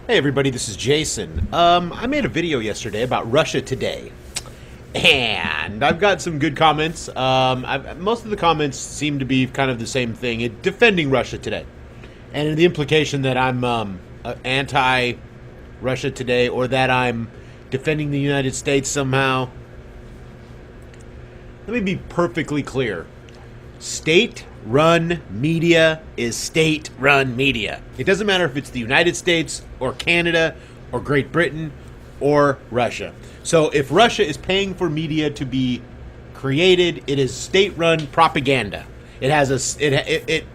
Hey everybody, this is Jason. I made a video yesterday about Russia Today, and I've got some good comments. Most of the comments seem to be kind of the same thing, defending Russia Today, and the implication that I'm anti-Russia Today or that I'm defending the United States somehow. Let me be perfectly clear. State-run media is state-run media. It doesn't matter if it's the United States or Canada or Great Britain or Russia. So if Russia is paying for media to be created, it is state-run propaganda. It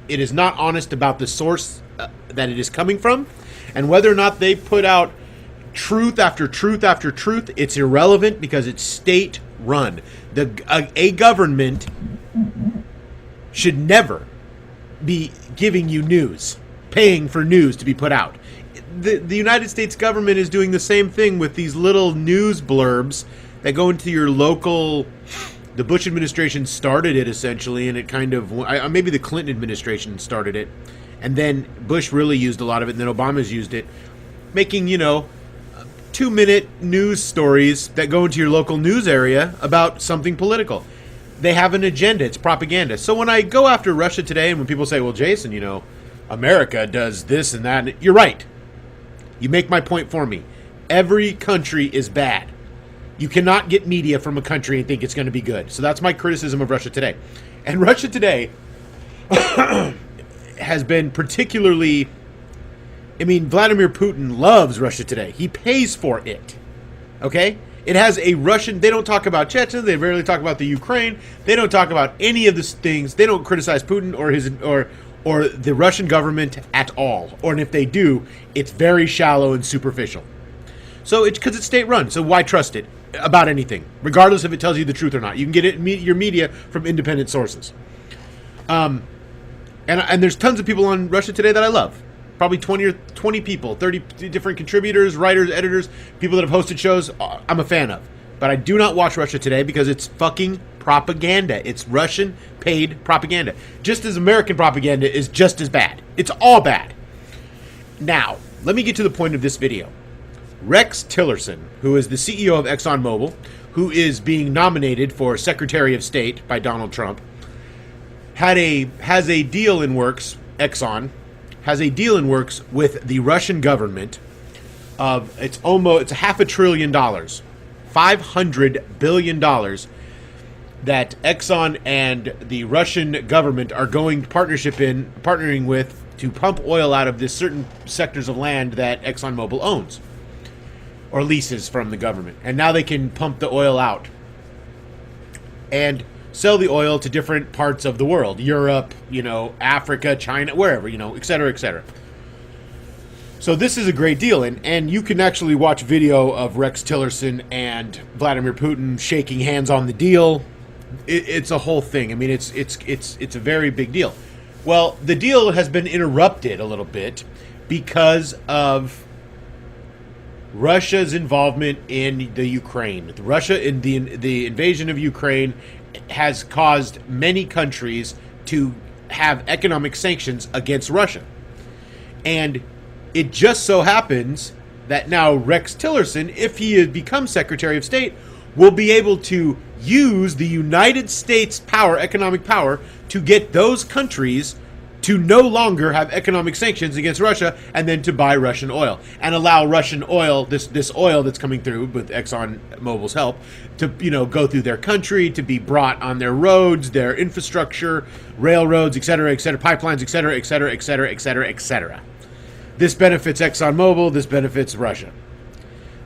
is not honest about the source that it is coming from, and whether or not they put out truth after truth after truth, it's irrelevant because it's state-run. A government should never be giving you news, paying for news to be put out. The United States government is doing the same thing with these little news blurbs that go into your local. The Bush administration started it essentially, and it kind of maybe the Clinton administration started it, and then Bush really used a lot of it, and then Obama's used it, making 2-minute news stories that go into your local news area about something political. They have an agenda. It's propaganda. So when I go after Russia Today, and when people say, well, Jason, America does this and that, and you're right. You make my point for me. Every country is bad. You cannot get media from a country and think it's going to be good. So that's my criticism of Russia Today. And Russia Today has been particularly... Vladimir Putin loves Russia Today. He pays for it. Okay? It has a Russian... They don't talk about Chechnya. They rarely talk about the Ukraine. They don't talk about any of these things. They don't criticize Putin or the Russian government at all. Or if they do, it's very shallow and superficial. So it's because it's state-run. So why trust it about anything, regardless if it tells you the truth or not? You can get your media from independent sources. And there's tons of people on Russia Today that I love. Probably 20 people, 30 different contributors, writers, editors, people that have hosted shows I'm a fan of. But I do not watch Russia Today because it's fucking propaganda. It's Russian paid propaganda. Just as American propaganda is just as bad. It's all bad. Now, let me get to the point of this video. Rex Tillerson, who is the CEO of ExxonMobil, who is being nominated for Secretary of State by Donald Trump, has a deal in works, Exxon, has a deal in works with the Russian government of it's $500 billion, $500 billion that Exxon and the Russian government are partnering with to pump oil out of this certain sectors of land that ExxonMobil owns or leases from the government. And now they can pump the oil out and sell the oil to different parts of the world, Europe, Africa, China, wherever, et cetera, et cetera. So this is a great deal, and you can actually watch video of Rex Tillerson and Vladimir Putin shaking hands on the deal. It's a whole thing. It's a very big deal. Well, the deal has been interrupted a little bit because of Russia's involvement in the Ukraine. Russia in the invasion of Ukraine has caused many countries to have economic sanctions against Russia. And it just so happens that now Rex Tillerson, if he had become Secretary of State, will be able to use the United States economic power, to get those countries to no longer have economic sanctions against Russia, and then to buy Russian oil and allow Russian oil, this oil that's coming through with ExxonMobil's help, to go through their country, to be brought on their roads, their infrastructure, railroads, et cetera, pipelines, et cetera, et cetera, et cetera, et cetera, et cetera. This benefits ExxonMobil. This benefits Russia.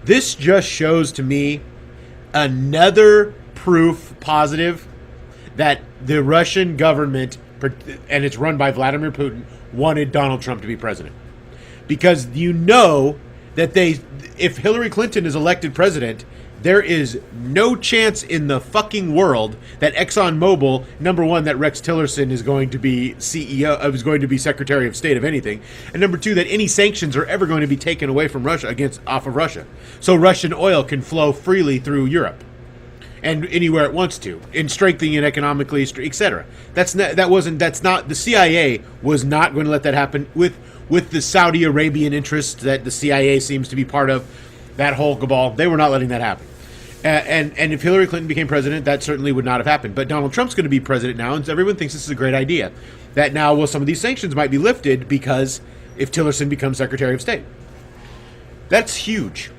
This just shows to me another proof positive that the Russian government, and it's run by Vladimir Putin, wanted Donald Trump to be president. Because that if Hillary Clinton is elected president, there is no chance in the fucking world that ExxonMobil, number one, that Rex Tillerson is going to be CEO, is going to be Secretary of State of anything, and number two, that any sanctions are ever going to be taken away from Russia off of Russia, so Russian oil can flow freely through Europe and anywhere it wants to, in strengthening it economically, etc. The CIA was not going to let that happen with with the Saudi Arabian interest that the CIA seems to be part of, that whole cabal. They were not letting that happen. And if Hillary Clinton became president, that certainly would not have happened. But Donald Trump's going to be president now, and everyone thinks this is a great idea. That now, well, some of these sanctions might be lifted because if Tillerson becomes Secretary of State. That's huge.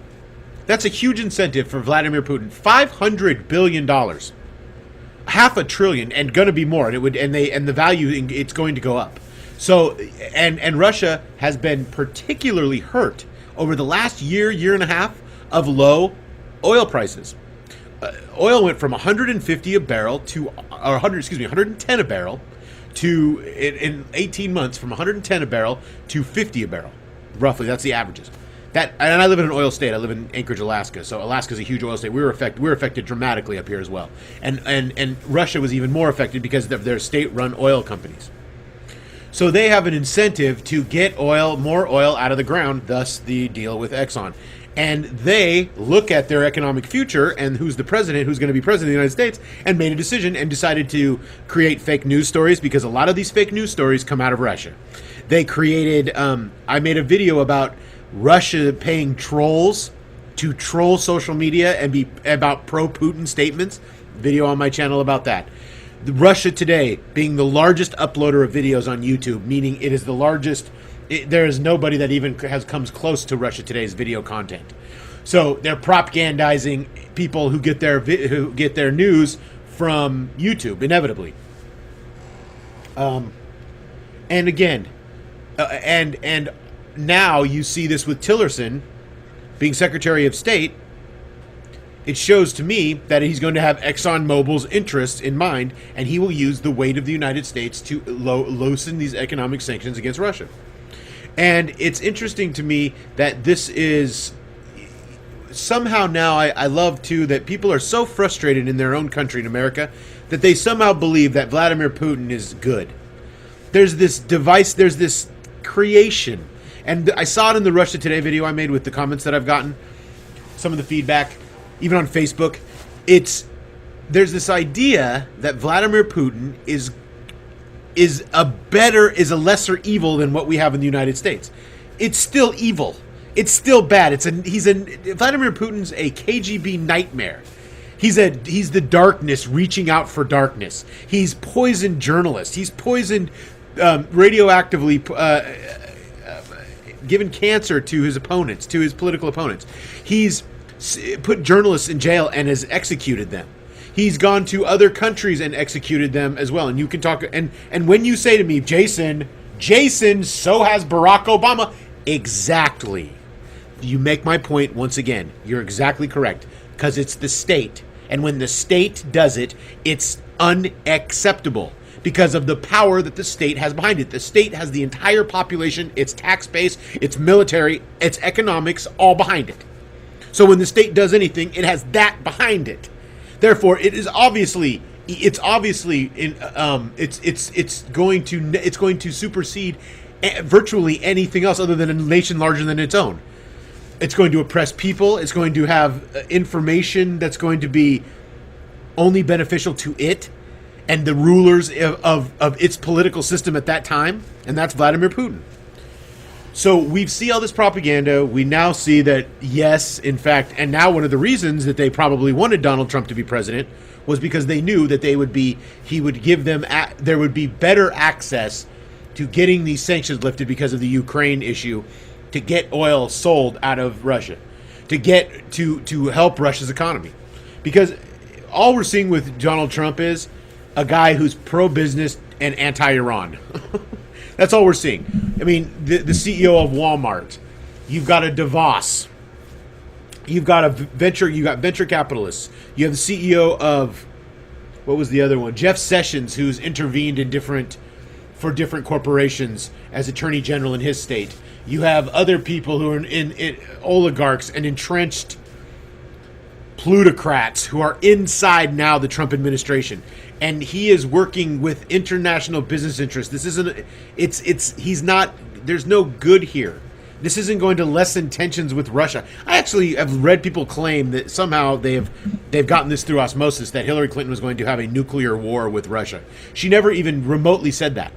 That's a huge incentive for Vladimir Putin. $500 billion. $500 billion, and going to be more. And the value, it's going to go up. So, and Russia has been particularly hurt over the last year and a half of low oil prices. Oil went from 150 a barrel to, or 110 a barrel to, in 18 months, from 110 a barrel to 50 a barrel. Roughly, that's the averages. And I live in an oil state. I live in Anchorage, Alaska. So Alaska's a huge oil state. We're affected dramatically up here as well. And Russia was even more affected because of their state-run oil companies. So they have an incentive to get more oil out of the ground, thus the deal with Exxon. And they look at their economic future and who's the president, who's going to be president of the United States, and made a decision and decided to create fake news stories, because a lot of these fake news stories come out of Russia. They created, I made a video about Russia paying trolls to troll social media and be about pro-Putin statements. Video on my channel about that. Russia Today being the largest uploader of videos on YouTube, meaning it is the largest. There is nobody that even comes close to Russia Today's video content. So they're propagandizing people who get their news from YouTube inevitably. And again, and now you see this with Tillerson being Secretary of State. It shows to me that he's going to have ExxonMobil's interests in mind, and he will use the weight of the United States to loosen these economic sanctions against Russia. And it's interesting to me that this is somehow now, I love too that people are so frustrated in their own country, in America, that they somehow believe that Vladimir Putin is good. There's this device, there's this creation. And I saw it in the Russia Today video I made with the comments that I've gotten, some of the feedback, even on Facebook. There's this idea that Vladimir Putin is a lesser evil than what we have in the United States. It's still evil. It's still bad. Vladimir Putin's a KGB nightmare. He's the darkness reaching out for darkness. He's poisoned journalists. He's poisoned radioactively given cancer to his opponents, to his political opponents. He's put journalists in jail and has executed them. He's gone to other countries and executed them as well. And you can talk, and when you say to me, Jason, so has Barack Obama. Exactly. You make my point once again. You're exactly correct. Because it's the state. And when the state does it, it's unacceptable. Because of the power that the state has behind it. The state has the entire population, its tax base, its military, its economics, all behind it. So when the state does anything, it has that behind it. Therefore, it's going to supersede virtually anything else other than a nation larger than its own. It's going to oppress people. It's going to have information that's going to be only beneficial to it and the rulers of its political system at that time, and that's Vladimir Putin. So we see all this propaganda. We now see that, yes, in fact, and now one of the reasons that they probably wanted Donald Trump to be president was because they knew that there would be better access to getting these sanctions lifted because of the Ukraine issue, to get oil sold out of Russia, to help Russia's economy. Because all we're seeing with Donald Trump is a guy who's pro-business and anti-Iran. That's all we're seeing. I mean, the CEO of Walmart, you've got a DeVos, you've got venture capitalists, you have the CEO of, what was the other one? Jeff Sessions, who's intervened for different corporations as attorney general in his state. You have other people who are in oligarchs and entrenched plutocrats who are inside now the Trump administration. And he is working with international business interests. There's no good here. This isn't going to lessen tensions with Russia. I actually have read people claim that somehow they've gotten this through osmosis, that Hillary Clinton was going to have a nuclear war with Russia. She never even remotely said that.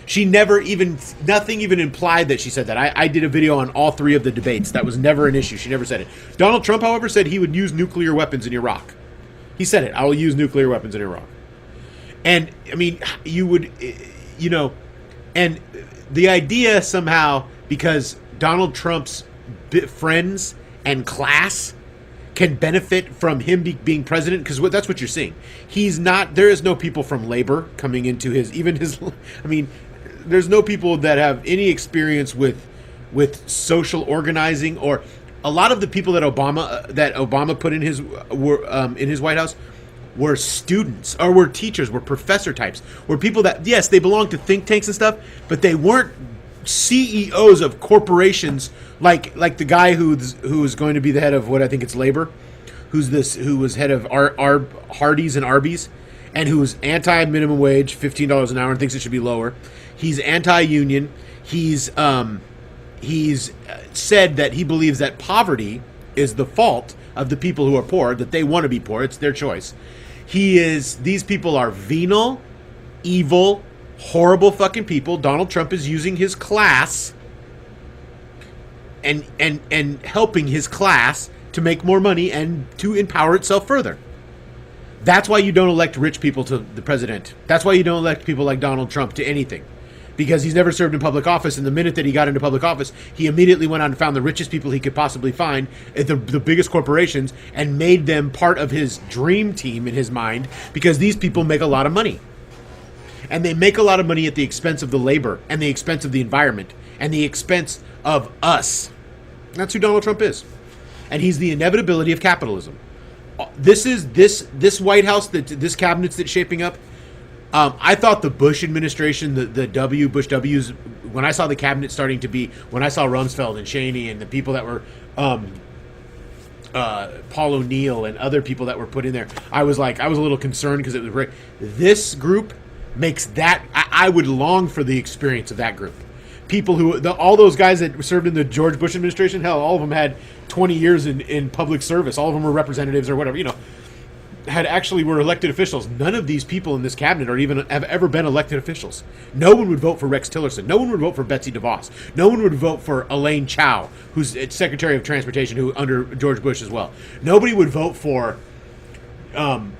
She never even, nothing even implied that she said that. I did a video on all 3 of the debates. That was never an issue. She never said it. Donald Trump, however, said he would use nuclear weapons in Iraq. He said it. I will use nuclear weapons in Iraq. And, I mean, you would, you know, and the idea somehow, because Donald Trump's friends and class can benefit from him being president, because that's what you're seeing. He's not, there is no people from labor coming into I mean, there's no people that have any experience with social organizing, or a lot of the people that Obama put in his White House were students, or were teachers, were professor types, were people that, yes, they belonged to think tanks and stuff, but they weren't CEOs of corporations like the guy who's going to be the head of what I think it's labor, who was head of Hardee's and Arby's, and who was anti-minimum wage, $15 an hour, and thinks it should be lower. He's anti-union. He's said that he believes that poverty is the fault of the people who are poor, that they want to be poor. It's their choice. These people are venal, evil, horrible fucking people. Donald Trump is using his class and helping his class to make more money and to empower itself further. That's why you don't elect rich people to the president. That's why you don't elect people like Donald Trump to anything. Because he's never served in public office, and the minute that he got into public office, he immediately went out and found the richest people he could possibly find at the biggest corporations and made them part of his dream team in his mind, because these people make a lot of money. And they make a lot of money at the expense of the labor and the expense of the environment and the expense of us. That's who Donald Trump is. And he's the inevitability of capitalism. This White House, this cabinet that's shaping up, I thought the Bush administration, the Bush W's, when I saw the cabinet starting to be, when I saw Rumsfeld and Cheney and the people that were Paul O'Neill and other people that were put in there, I was a little concerned, because it was this group makes that, I would long for the experience of that group. People all those guys that served in the George Bush administration, hell, all of them had 20 years in public service. All of them were representatives or whatever, were elected officials. None of these people in this cabinet have ever been elected officials. No one would vote for Rex Tillerson. No one would vote for Betsy DeVos. No one would vote for Elaine Chao, who's Secretary of Transportation, who under George Bush as well. Nobody would vote for the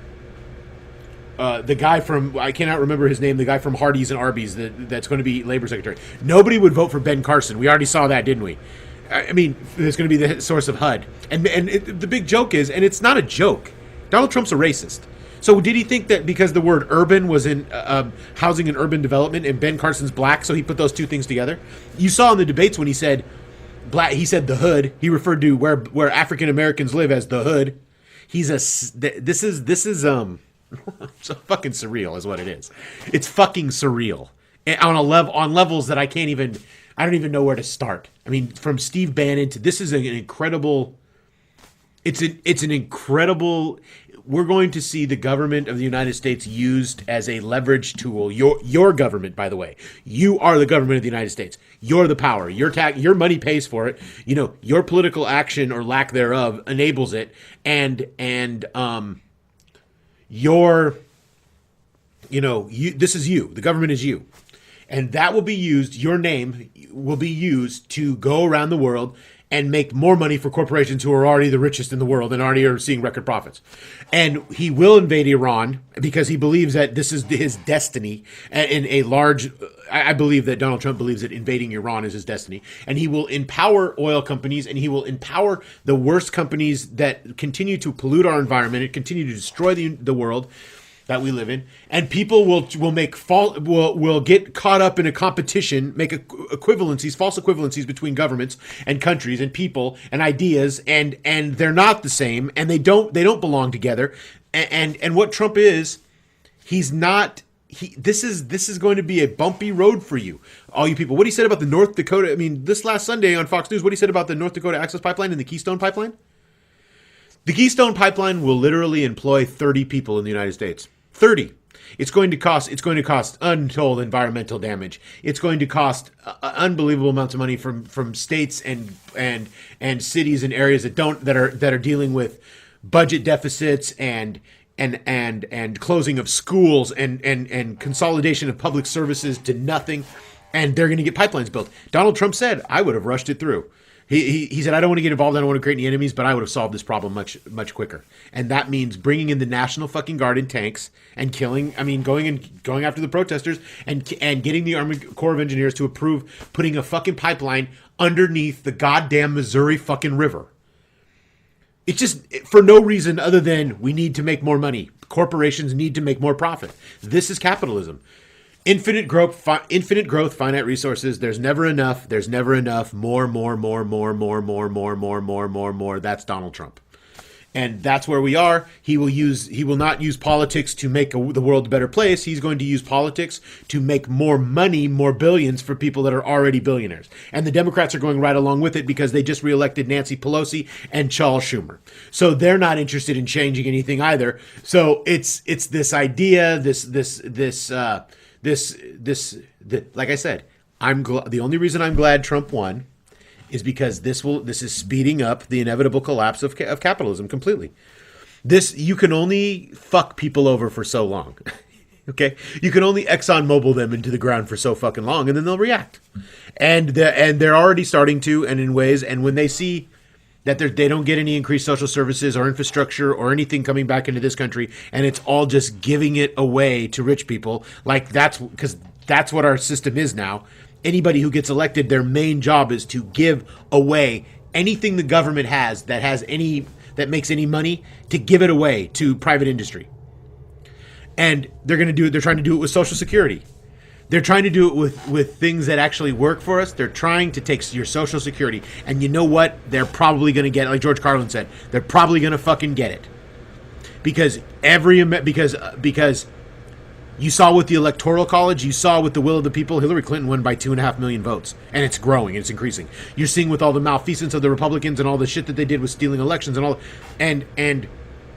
guy from, I cannot remember his name, the guy from Hardee's and Arby's that's going to be Labor Secretary. Nobody would vote for Ben Carson. We already saw that, didn't we? I mean, it's going to be the source of HUD. And the big joke is, and it's not a joke, Donald Trump's a racist. So did he think that because the word urban was in housing and urban development, and Ben Carson's black, so he put those two things together? You saw in the debates when he said black, he said the hood. He referred to where African Americans live as the hood. This is so fucking surreal is what it is. It's fucking surreal on levels that I don't even know where to start. I mean, from Steve Bannon to, this is an incredible. It's an incredible. We're going to see the government of the United States used as a leverage tool. Your government, by the way, you are the government of the United States. You're the power. Your money pays for it. Your political action or lack thereof enables it, and this is you. The government is you, and that will be used. Your name will be used to go around the world and make more money for corporations who are already the richest in the world and already are seeing record profits. And he will invade Iran because he believes that this is his destiny. I believe that Donald Trump believes that invading Iran is his destiny. And he will empower oil companies, and he will empower the worst companies that continue to pollute our environment and continue to destroy the world that we live in, and people will get caught up in a competition, make false equivalencies between governments and countries and people and ideas, and they're not the same, and they don't belong together. And what Trump is, he's not. This is going to be a bumpy road for you, all you people. What he said about the North Dakota. I mean, this last Sunday on Fox News, what he said about the North Dakota Access Pipeline and the Keystone Pipeline. The Keystone Pipeline will literally employ 30 people in the United States. 30. It's going to cost untold environmental damage. It's going to cost unbelievable amounts of money from states and cities and areas that are dealing with budget deficits and and closing of schools and consolidation of public services to nothing, and they're going to get pipelines built. Donald Trump said, I would have rushed it through. He said, I don't want to get involved. I don't want to create any enemies, but I would have solved this problem much quicker. And that means bringing in the National fucking Guard in tanks and going after the protesters and getting the Army Corps of Engineers to approve putting a fucking pipeline underneath the goddamn Missouri fucking river. It's just for no reason other than we need to make more money. Corporations need to make more profit. This is capitalism. Infinite growth, finite resources. There's never enough. There's never enough. More. That's Donald Trump. And that's where we are. He will not use politics to make the world a better place. He's going to use politics to make more money, more billions for people that are already billionaires. And the Democrats are going right along with it because they just reelected Nancy Pelosi and Charles Schumer. So they're not interested in changing anything either. So it's this idea, like I said, the only reason I'm glad Trump won is because this is speeding up the inevitable collapse of capitalism completely. You can only fuck people over for so long. Okay? You can only ExxonMobil them into the ground for so fucking long, and then they'll react. And they're already starting to, and in ways, and when they see that they don't get any increased social services or infrastructure or anything coming back into this country, and it's all just giving it away to rich people, like that's what our system is now. Anybody who gets elected, their main job is to give away anything the government has that makes any money, to give it away to private industry. And they're trying to do it with Social Security. They're trying to do it with things that actually work for us. They're trying to take your Social Security. And you know what? They're probably going to get it. Like George Carlin said, they're probably going to fucking get it. Because you saw with the Electoral College, you saw with the will of the people, Hillary Clinton won by 2.5 million votes. And it's growing, it's increasing. You're seeing with all the malfeasance of the Republicans and all the shit that they did with stealing elections and all, and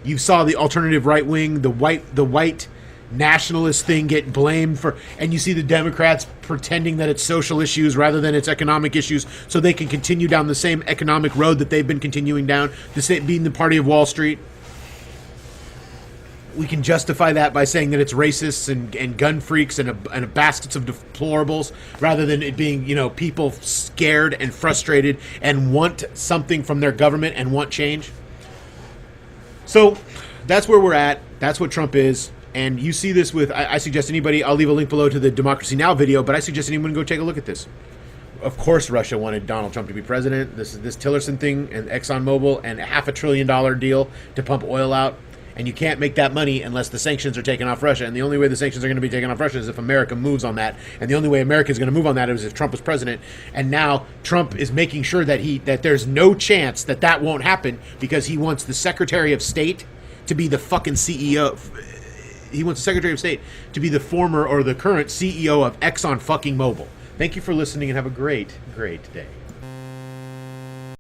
you saw the alternative right wing, the white nationalist thing get blamed for, and you see the Democrats pretending that it's social issues rather than it's economic issues, so they can continue down the same economic road that they've been continuing down, being the party of Wall Street. We can justify that by saying that it's racists and gun freaks and baskets of deplorables, rather than it being, people scared and frustrated and want something from their government and want change. So that's where we're at. That's what Trump is. And you see this with, I suggest anybody, I'll leave a link below to the Democracy Now! Video, but I suggest anyone go take a look at this. Of course Russia wanted Donald Trump to be president. This Tillerson thing and ExxonMobil and a $500 billion deal to pump oil out. And you can't make that money unless the sanctions are taken off Russia. And the only way the sanctions are going to be taken off Russia is if America moves on that. And the only way America is going to move on that is if Trump is president. And now Trump is making sure that there's no chance that won't happen, because he wants the Secretary of State to be the fucking CEO. He wants the Secretary of State to be the former or the current CEO of EXXON fucking Mobil. Thank you for listening and have a great, great day.